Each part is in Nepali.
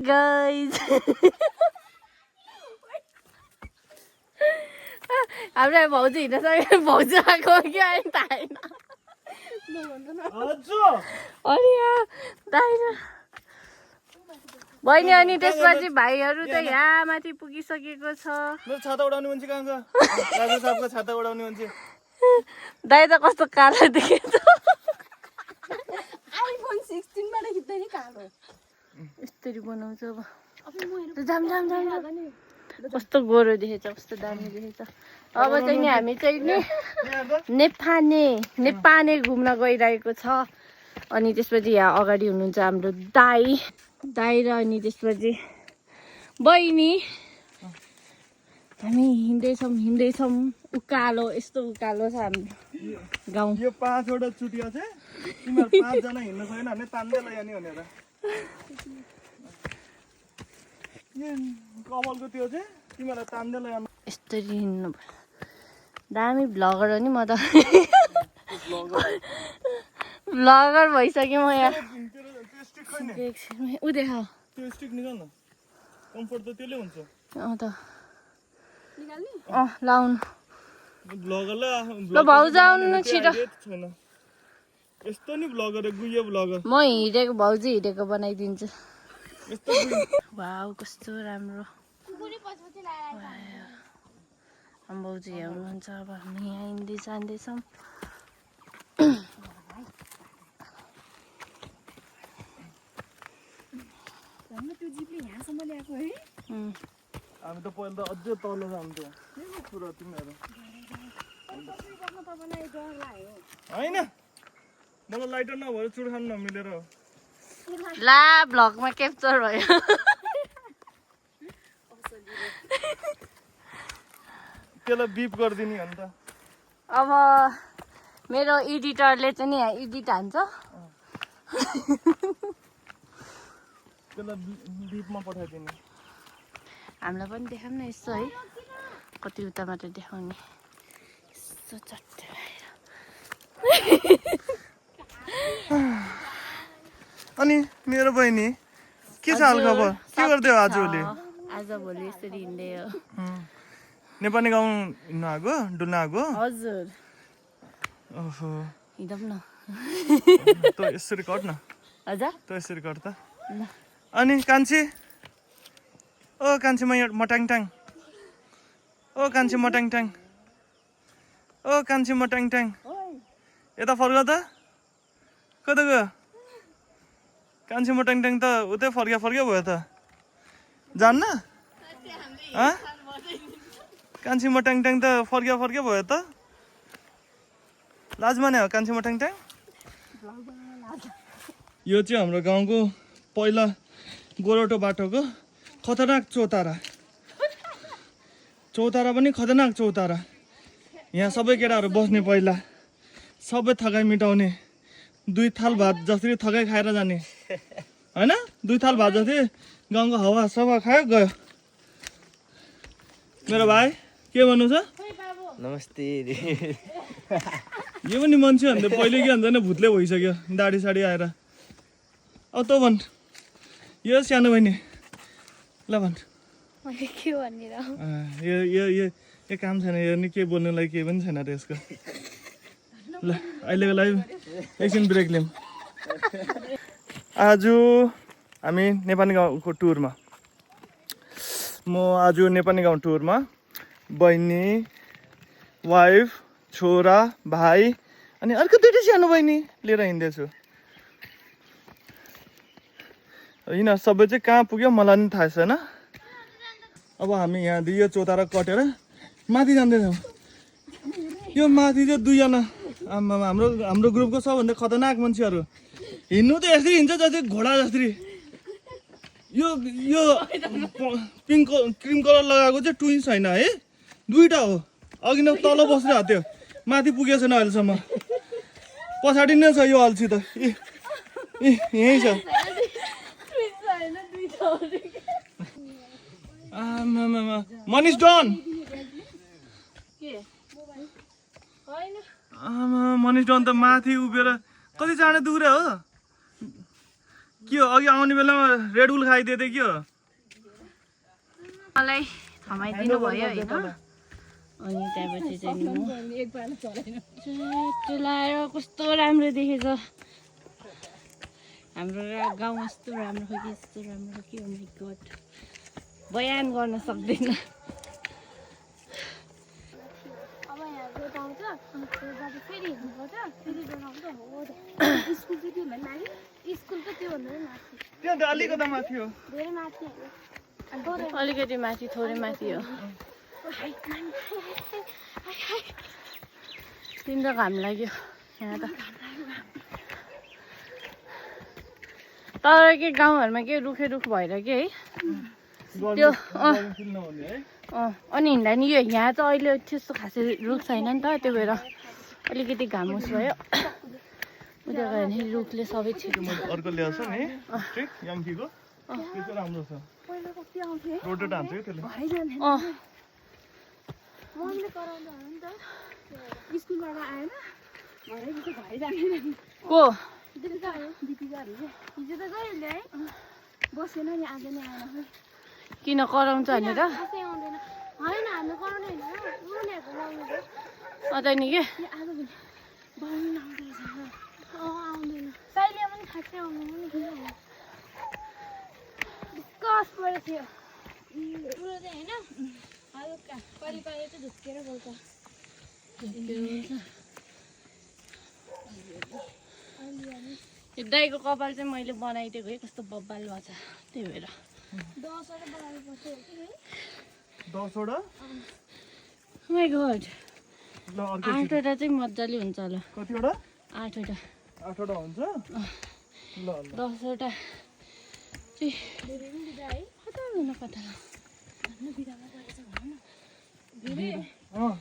गाइज हाम्रो भाउजू हिँड्न सक्यो भाउजू आएको कि अहिले थाहा छैन बहिनी अनि त्यसपछि भाइहरू त यहाँ माथि पुगिसकेको छ छाता उडाउने मान्छे कहाँ छ राजु साहबको छाता उडाउने मान्छे दाइ त कस्तो कालो देखेछ आइफोन 16 बाट खिच्दै नि कालो यसरी बनाउँछ अब जाम जाम जाम कस्तो गोरो देखेछ कस्तो दामी देखेछ अब चाहिँ नि हामी चाहिँ नि नेपाने घुम्न गइरहेको छ अनि त्यसपछि यहाँ अगाडि हुनुहुन्छ हाम्रो दाइ र अनि त्यसपछि बहिनी हामी हिँड्दैछौँ उकालो यस्तो उकालो छ हाम्रो गाउँ यो 5 वटा चुटिया चाहिँ तिमीहरू 5 जना हिँड्न सकेन भने तान्दै लैजाने भनेर कमलको त्यो चाहिँ तिमीहरूलाई तान्दै लैजानु यसरी हिँड्नु दामी भ्लगर हो नि म त भ्लगर भइसक्यो म यहाँ ऊ देख त्यो स्टिक निकाल न कम्फर्ट त त्यसले हुन्छ त लाउनु ब्लगरलाई ल भाउजू आउनु छिटो छैन यस्तो नि ब्लगर गुइयो ब्लगर म हिँडेको भाउजू हिँडेको बनाइदिन्छु यस्तो वाउ कस्तो राम्रो भाउजू यहाँ हुनुहुन्छ अब हामी यहाँ हिँड्दै जाँदैछौँ त्यो जिपले यहाँसम्म ल्याएको है हामी त पहिला त अझै तल जान्थ्यो पुरा तिमीहरू होइन मलाई लाइटर नभएर चुड खानु नमिलेर ला भ्लगमा क्याप्चर भयो त्यसलाई बिप गरिदिने हो नि त अब मेरो एडिटरले चाहिँ नि यहाँ एडिट हान्छ त्यसलाई बिपमा पठाइदिने हामीलाई पनि देखाउँ न यसो है कति उता मात्र देखाउने यसो चट्ट अनि मेरो बहिनी के छ हालखबर के गर्दै हो आजभोलि आजभोलि यसरी हिँड्दै हो नेपाली गाउँ हिँड्नु आएको डुल्न आएको हजुर ओहो हिँडौँ न त यसरी कट न हजुर त यसरी कट त अनि कान्छी ओ कान्छी मट्याङट्याङ ओ कान्छी मट्याङट्याङ ओ कान्छी मट्याङट्याङ यता फर्क त कता गयो कान्छी मट्याङट्याङ त उतै फर्किया भयो त जान्न कान्छी मट्याङट्याङ त फर्किया भयो त लाज माने हो कान्छी मट्याङट्याङ यो चाहिँ हाम्रो गाउँको पहिला गोरोटो बाटोको खतरनाक चौतारा पनि खतरनाक चौतारा यहाँ सबै केटाहरू बस्ने पहिला सबै थकाइ मिटाउने 2 थाल भात जसरी थकाइ खाएर जाने होइन 2 थाल भात जसरी गाउँको हावा सफा खायो गयो मेरो भाइ के भन्नु छ नमस्ते यो पनि मान्छे भन्दा पहिले के भन्छ नि भुतले भइसक्यो दाढी साडी आएर अब त भन् यो सानो बहिनी ल भन् के भन्ने र यो काम छैन यो नि के बोल्नुलाई केही पनि छैन र यसको ल अहिलेको लागि एकछिन ब्रेक लिउँ आज हामी नेपाली गाउँको टुरमा म आज नेपाली गाउँ टुरमा बहिनी वाइफ छोरा भाइ अनि अर्को 2टा सानो बहिनी लिएर हिँड्दैछु यिनीहरू सबै चाहिँ कहाँ पुग्यो मलाई पनि थाहा छैन अब हामी यहाँ यो चौतारा कटेर माथि जाँदैछौँ यो माथि चाहिँ 2 जना हाम्रो ग्रुपको सबभन्दा खतरनाक मान्छेहरू हिँड्नु त यसरी हिँड्छ जस्तै घोडा जसरी यो पिङ्क क्रिम कलर लगाएको चाहिँ ट्विन्स होइन है 2टा हो अघि नै तल बसिरहेको थियो माथि पुगेको छैन अहिलेसम्म पछाडि नै छ यो अल्छी त यहीँ छ मनिष डन मनिष डन त माथि उभिएर कति चाँडै दुख्रे हो के हो अघि आउने बेलामा रेड बुल खाइदिए थियो के हो मलाई थमाइदिनु भयो होइन अनि त्यहाँपछि चाहिँ त्यो लाएर कस्तो राम्रो देखेछ हाम्रो गाउँ यस्तो राम्रो हो कि यस्तो राम्रो हो कि ओ माइ गॉड बयान गर्न सक्दैन अलिकति माथि हो अलिकति माथि थोरै माथि हो तिम्रो घाम लाग्यो यहाँ त तर के गाउँहरूमा के रुख भएर के है त्यो अनि हिँड्दा नि यो यहाँ चाहिँ अहिले त्यस्तो खासै रुख छैन नि त त्यो भएर अलिकति घामुस भयो उता गयो भने रुखले सबै छिटो अर्को ल्याउँछ नि ट्रिक याङ्कीको त्यो चाहिँ राम्रो छ रोटेट हान्छ कि त्यसले स्कुलबाट आएन घरै जाने को हिजो त गयो है बसेन नि आज नै आएन किन कराउँछ भनेर आउँदैन होइन हामी कराउने होइन उनीहरूको गाउँको अझ नि के आज बाउनु आउँदैछ आउँदैन साइले पनि खासै आउँदैन नि किन कस परेको थियो पुरो चाहिँ होइन हल्का पारी चाहिँ झुक्केर बोल्छ दाइको कपाल चाहिँ मैले बनाइदिएको है कस्तो बब्बाल भएको छ त्यही भएर 10वटा बनाउनु पर्छ कि 10वटा माइ गॉड ल अर्को 8वटा चाहिँ मजाले हुन्छ होला कतिवटा 8वटा 8वटा हुन्छ ल ल 10वटा चाहिँ कता हुनु कता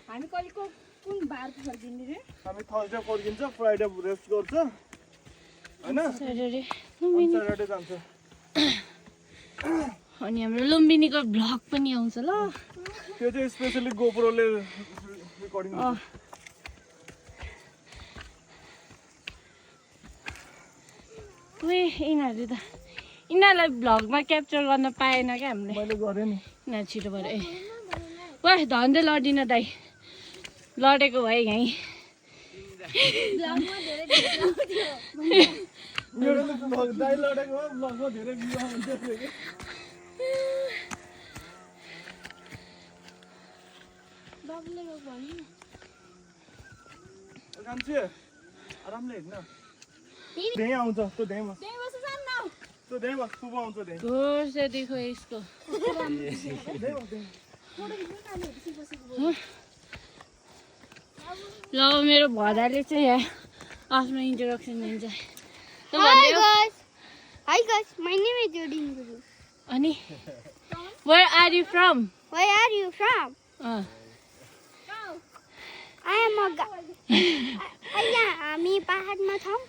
हामी कहिलेको कुन बार फर्किने रे हामी थर्सडे फर्किन्छ फ्राइडे रेस्ट गर्छ हैन स्याटरडे स्याटरडे जान्छ अनि हाम्रो लुम्बिनीको भ्लग पनि आउँछ ल त्यो चाहिँ स्पेशली गोप्रोले रेकर्डिङ यिनीहरूलाई भ्लगमा क्याप्चर गर्न पाएन क्या हामीले मैले गरेँ नि यिनीहरू छिटो भएर ए वा धन्दै लडिन दाइ लडेको भए यहीँ आरामले हेर्न त्यही आउँछ त्यो त्यही बस त्यो त्यही बस शुभ आउँछ त्यही घोर से देखो इसको ल मेरो भदाले चाहिँ यहाँ आफ्नो इन्ट्रोडक्सन दिन्छ Hi guys, my name is Jodin Guru. अनि where are you from? Where are you from? I am a यहाँ हामी पहाडमा छौँ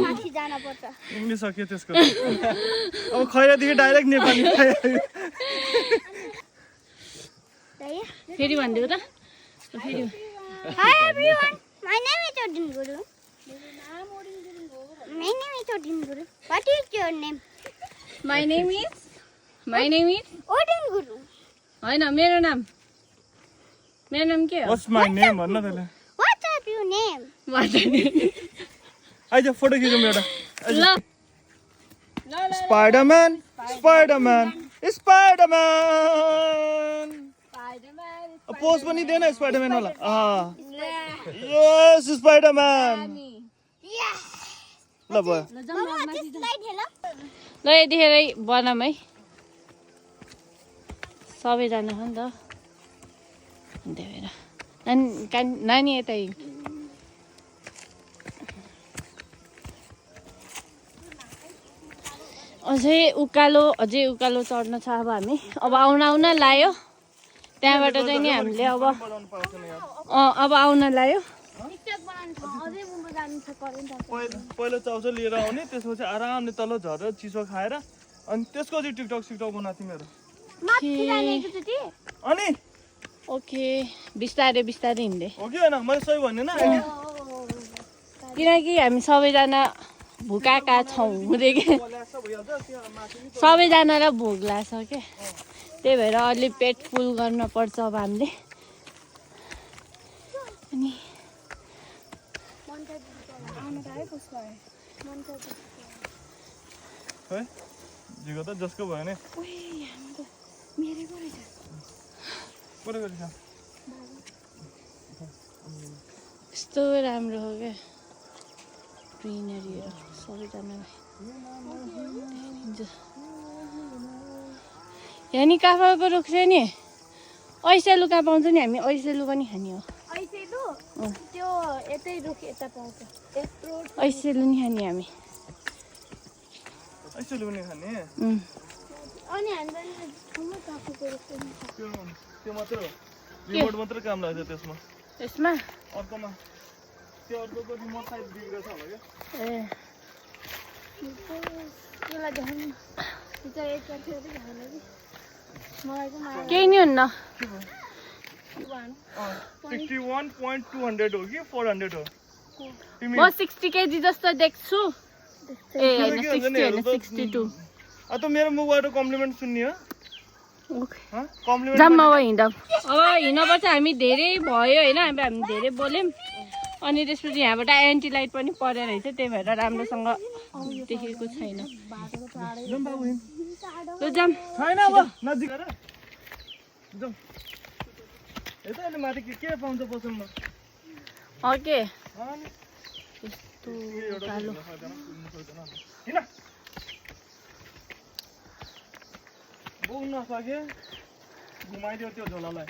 माथि जान पर्छ इंग्लिश सक्यो त्यसको अब खैरादेखि डाइरेक्ट नेपाली फेरि भन्दिउ त फेरि Hi everyone, my name is Jodin Guru. My name is Jodin Guru. What is your name? My name is Odin Guru. हैन मेरो नाम के हो What's my name भन्न त्यसले What's up your name? आइज फोटो खिचौँ एउटा ल स्पाइडरम्यान पोज पनि दिएन स्पाइडरम्यान वाला यस स्पाइडरम्यान Yes. ल भयो Mama, this slide hello. ल यतिखेरै बनाऊँ है सबैजना हो नि त त्यही भएर नानी यतै अझै उकालो चढ्न छ अब हामी अब आउन लायो त्यहाँबाट चाहिँ नि हामीले अब आउन लायो पहिला चाउचाउ लिएर आउने त्यसपछि आरामले तल झरेर चिसो खाएर अनि त्यसको चाहिँ टिकटक बनाएको थिएँ मेरो अनि ओके बिस्तारै हिँड्दै हो कि होइन मैले सही भनेन किनकि हामी सबैजना भुकाका छौँ नास्ता भइहाल्छ त्यहाँ माथि नि सबैजनालाई भोक लाग्छ क्या त्यही भएर अलि पेट फुल गर्न पर्छ अब हामीले अनि है जिगो त जसको भयो नि कता गएर छ यस्तो राम्रो हो क्या ग्रिनरीहरू सबैजनालाई यहाँ नि काफाको रुख छ नि ऐसेलु कहाँ पाउँछ नि हामी ऐसेलु पनि खाने हो त्यो यतै रुख यता पाउँछ ऐसेलु नि खाने हामी ऐसेलु पनि खाने अनि हामीलाई ठाउँमा काफाको रुख पनि छ त्यो मात्र हो रिमोट मात्र काम लाग्छ त्यसमा यसमा अर्कोमा त्यो अर्कोको रिमोट साइड बिग्रेछ होला क्या ए त्यसलाई देखाउनु त्यो चाहिँ एक कक्षाले देखाउनु कि मलाई चाहिँ माया केही नि हुन्न 61.200 हो कि 400 हो तिमी म 60 केजी जस्तो देख्छु ए हैन 60 हैन 62 त मेरो मुखबाट कम्प्लिमेन्ट सुन्ने हो कम्प्लिमेन्ट जम्मा अब हिँड्दा अब हिँड्नुपर्छ हामी धेरै भयो होइन अब हामी धेरै बोल्यौँ अनि त्यसपछि यहाँबाट एन्टी लाइट पनि परेर रहेछ त्यही भएर राम्रोसँग देखेको छैन ल जाम छैन अब नजिक गर जाऊ यता अहिले माथि के पाउँछ पसलमा ओके अनि यस्तो कालो किन बोल्न नसके घुमाइदियो त्यो झोलालाई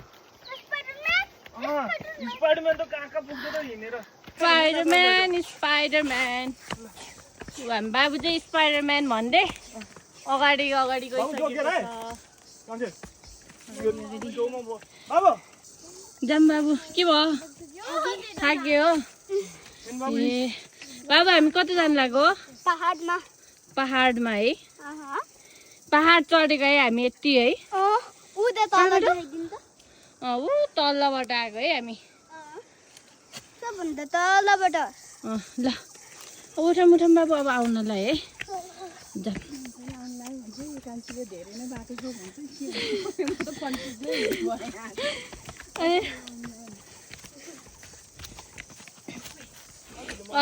स्पाइडरम्यान त कहाँ कहाँ पुग्छ त हिँडेर स्पाइडरम्यान स्पाइडरम्यान हामी बाबु चाहिँ स्पाइडरम्यान भन्दै अगाडि अगाडि गइसकेको बाबु जाम बाबु के भयो थाक्यो ए बाबु हामी कता जानु लाग्यो पहाडमा पहाडमा है पहाड चढेको है हामी यति है ऊ त तल देखाइदिन्छ ऊ तल्लोबाट आएको है हामी सबभन्दा तलबाट ल उठाम उठाम बाबु अब आउनलाई है जाम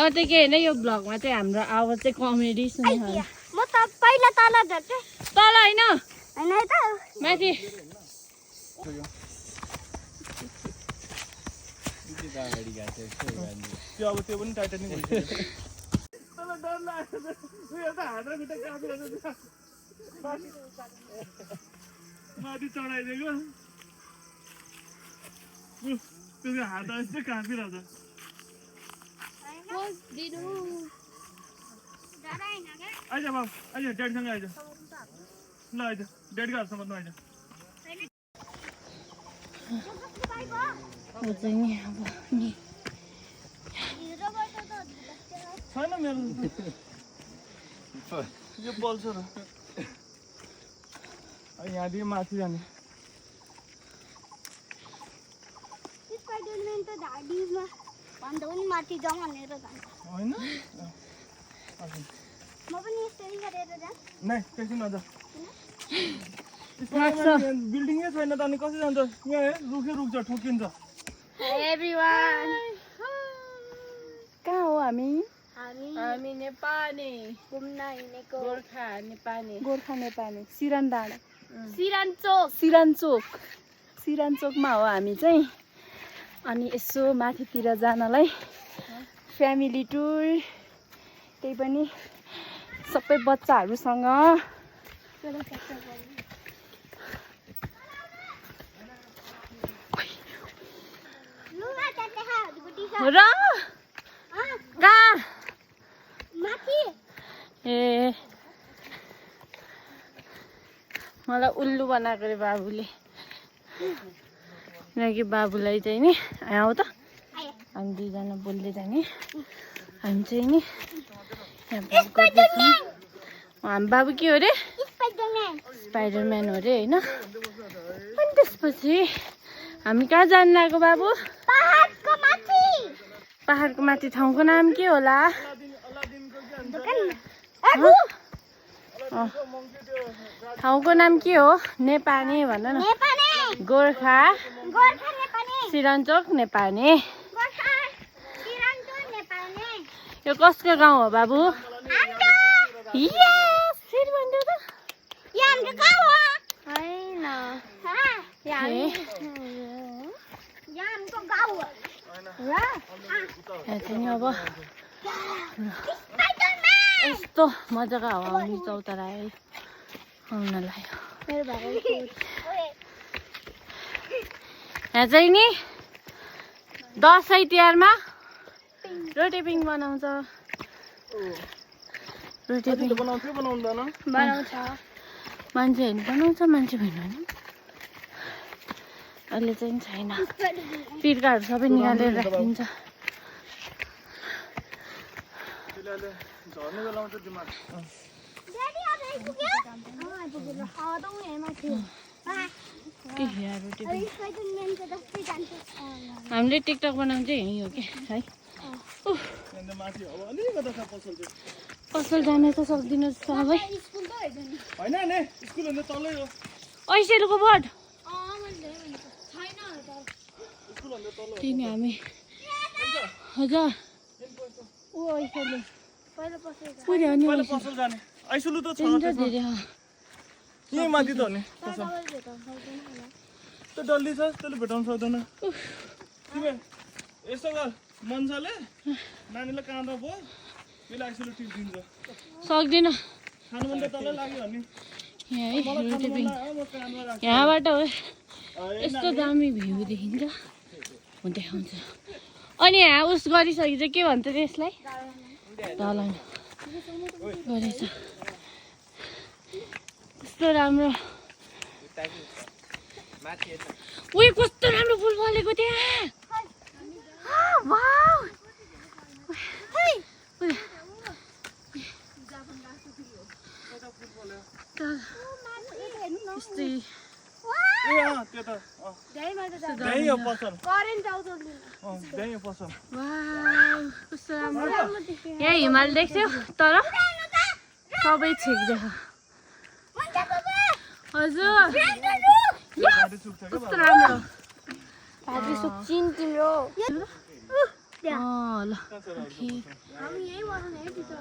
त के होइन यो भ्लगमा चाहिँ हाम्रो आवाज चाहिँ कमेडी सुन्नु म त पहिला तल झर्छु तल होइन होइन है त माथि त्यो अब त्यो पनि टाइटानिक भइसक्यो तर डर लाग्छ उयो त हातमा खुट्टा कापिरहेको माथि चढाइदिएको त्यसको हात यस्तै काँपिरहेछ आइज बाबु आइज ड्याडीसँग आइज ल आइज ड्याडीको हातसँग बस्नु आइज चाहिँ नि अब नि छैन मेरो यो बल्छ र यहाँदेखि माथि जाने स्पाइडरम्यान त धाडीमा भन्दा पनि माथि जाउँ भनेर जान्छ होइन म पनि यस्तै गरेर जाऊँ नै त्यसै नजा बिल्डिङै छैन त अनि कसरी जान्छ यहाँ रुखै रुख्छ ठोकिन्छ एभ्रिवान कहाँ हो हामी हामी नेपाली घुम्न हिँडेको गोर्खा नेपाली गोर्खा नेपाली सिरान डाँडा सिरानचोक सिरानचोकमा हो हामी चाहिँ अनि यसो माथितिर जानलाई फ्यामिली टुर त्यही पनि सबै बच्चाहरूसँग र कहाँ माथि ए मलाई उल्लु बनाएको रे बाबुले किनकि बाबुलाई चाहिँ नि आऊ त हामी दुईजना बोल्दै जाने हामी चाहिँ नि हामी बाबु के हो रे स्पाइडरम्यान हो रे होइन अनि त्यसपछि हामी कहाँ जानु लाग्यो बाबु पहाडको माथि ठाउँको नाम के होला ठाउँको नाम के हो? नेपानी भन न। नेपाली गोर्खा गोर्खा नेपाली सिरानचोक नेपानी। गोर्खा सिरानचोक नेपाली यो कसको गाउँ हो बाबु? हाम्रो यस फेरि भन्दै त। यो हाम्रो गाउँ हो हैन यो हाम्रो गाउँ हो र यहाँ चाहिँ नि अब यस्तो मजाको हावा आउने चौतारा आउन लाग्यो। मेरो भाइ यहाँ चाहिँ नि दसैँ तिहारमा रोटेपिङ बनाउँछ। रोटेपिङ बनाउँदैन बनाउँछ मान्छेहरू बनाउँछ, मान्छे भएन नि अहिले चाहिँ छैन। पिर्काहरू सबै निकालेर राखिदिन्छ। झर्ने बेलामा चाहिँ दिमाग ड्याडी अब आइपुग्यो आइपुग्यो ल त उ यहाँ माथि के यहाँ रोटेपिङ अरे सैतन मेन त दस्तै जान्छ हामीले टिकटक बनाउनु चाहिँ यहीँ हो कि है। अन्त माथि अब अलिकति छ पसल चाहिँ पसल जान त सक्दिनँ सबै। स्कुल त होइन नि होइन नि स्कुल भन्दा तलै हो ऐसेलुको बोर्ड मैले छैन त स्कुल भन्दा तल त्यही नि हामी हजुर ऊ ऐसेलु पहिला पसेको पुरै हो नि पहिला पसल जाने आइसुलु त छ त्यहाँनिर धेरै हो। यहीँ माथि त हो नि पसल तपाईँ भेटाउन सक्दैन होला त्यो डल्ली छ त्यसले भेटाउनु सक्दैन। तिमी यसो गर मन्साले नानीलाई काँदा भयो त्यसले आइसुलु टिप दिन्छ। सक्दिनँ खानु मन त तलै लाग्यो भने यहाँ है रोटेपिङ म कानमा राख्छु यहाँबाट हो यस्तो दामी भ्यू देखिन्छ म देखाउँछु। अनि यहाँ उस गरिसके चाहिँ के भन्छ त्यसलाई? दलन गरेछ। कस्तो राम्रो उयो कस्तो राम्रो फुल फलेको त्यहाँ। वाउ यस्तै ए त्यो त त्यही हो पसल करेन्ट आउँछ त्यही हो पसल वाउ कस्तो राम्रो। यहाँ हिमाल देख्थ्यो तर सबै छेक्दैछ। हजुर गाडी सुक्छ क्या कस्तो राम्रो। भाजी सुक्छिन् तिम्रो ल हामी यही बनाउने है भित्र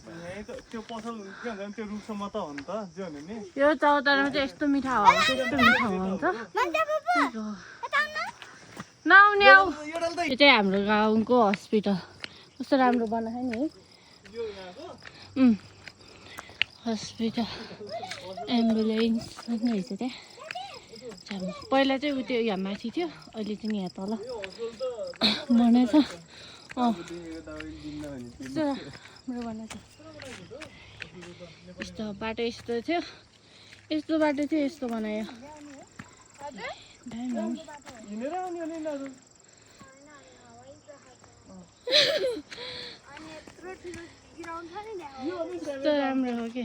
यहीँ त त्यो पसल के भन्छ त्यो रुखसम्म त हो नि त जे भने नि यो चौतारामा चाहिँ यस्तो मिठा हावा आउँछ, यस्तो मिठा हावा आउँछ। नआउने आऊ। यो चाहिँ हाम्रो गाउँको हस्पिटल कस्तो राम्रो बनाएको नि है। हस्पिटल एम्बुलेन्स पनि रहेछ त्यहाँ। पहिला चाहिँ उ त्यो यहाँ माथि थियो, अहिले चाहिँ यहाँ तल बनाएछ। यस्तो राम्रो बनाएछ। यस्तो बाटो यस्तो थियो, यस्तो बाटो थियो, यस्तो बनायो। दामी नि। हिँडेर आउने हो नि यिनीहरू कस्तो राम्रो हो कि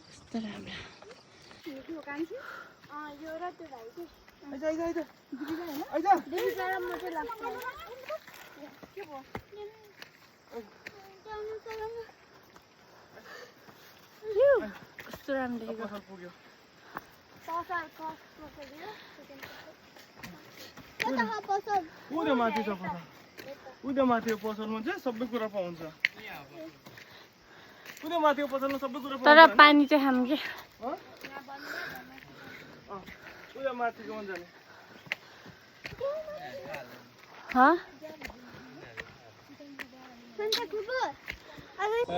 कस्तो राम्रो। कस्तो राम्रो देखेको। पसल पुग्यो उयो माथि छ पसल उयो माथि पसलमा चाहिँ सबै कुरा पाउँछ। उयो माथि पसलमा सबै कुरा तर पाउँछ पानी चाहिँ खानु के उयो माथिकोमा जाने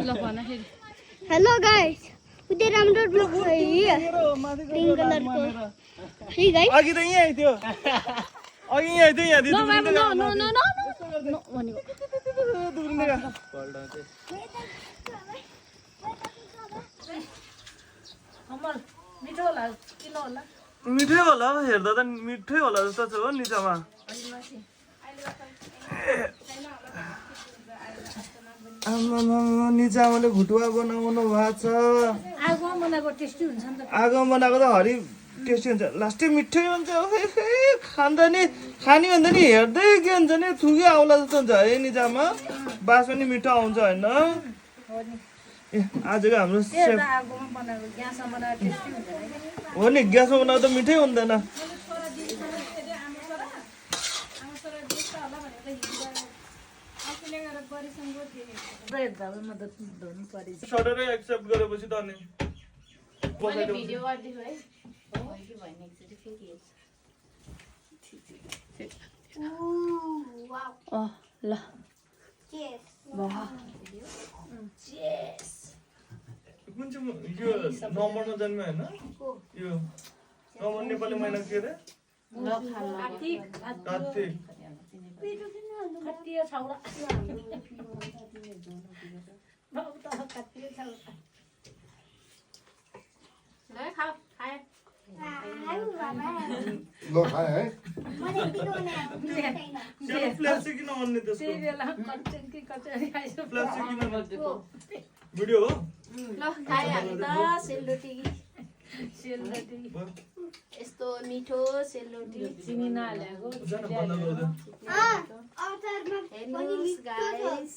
ल भन फेरि। हेलो गाइस उतै राम्रो ब्लग छ है पिङ्क कलरको है गाइस अघि त यहीँ आइथ्यो अघि यहीँ आइथ्यो यहाँ नो बाबु no no no no no भनेको। मिठै होला हेर्दा त मिठै होला जस्तो छ हो निचामा। निचामाले भुटुवा बनाउनु भएको छ। आगोमा बनाएको त हरि टेस्टी हुन्छ लास्टै मिठै हुन्छ खाँदा नि खाने भन्दा नि हेर्दै के हुन्छ नि थुकै आउला जस्तो हुन्छ है नि जामा बास पनि मिठो आउँछ होइन ए आजको हाम्रो सेफ हो नि ग्यासमा बनाउँदा मिठै हुँदैन सटरै एक्सेप्ट गरेपछि त अनि भिडियो गरिदिनु है भने एकचोटि फेरि ल कुन चाहिँ यो नम्बरमा जन्म्यो होइन यो नम्बर नेपाली महिना के अरे कार्तिक ल खाए है फ्ल्यास चाहिँ किन अन्ने त्यसको फ्ल्यास चाहिँ किन नदिएको भिडियो हो ल खाए हामी त सेलरोटी यस्तो मिठो सेलरोटी चिनी नहालेको हेर्नुहोस् गाइस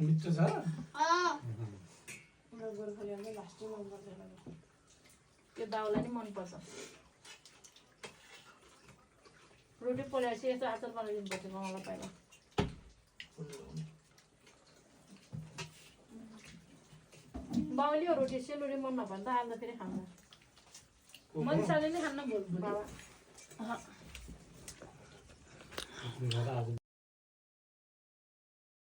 मिठो छ त्यो दाउलाई नि मनपर्छ रोटी पोलेपछि यस्तो अचार बनाइदिनुपर्छ मलाई पहिला बाउले रोटी सेलरोटी मन नभए त आज फेरि खान्छ मनिषाले नै खान्न बोल्नु बाबा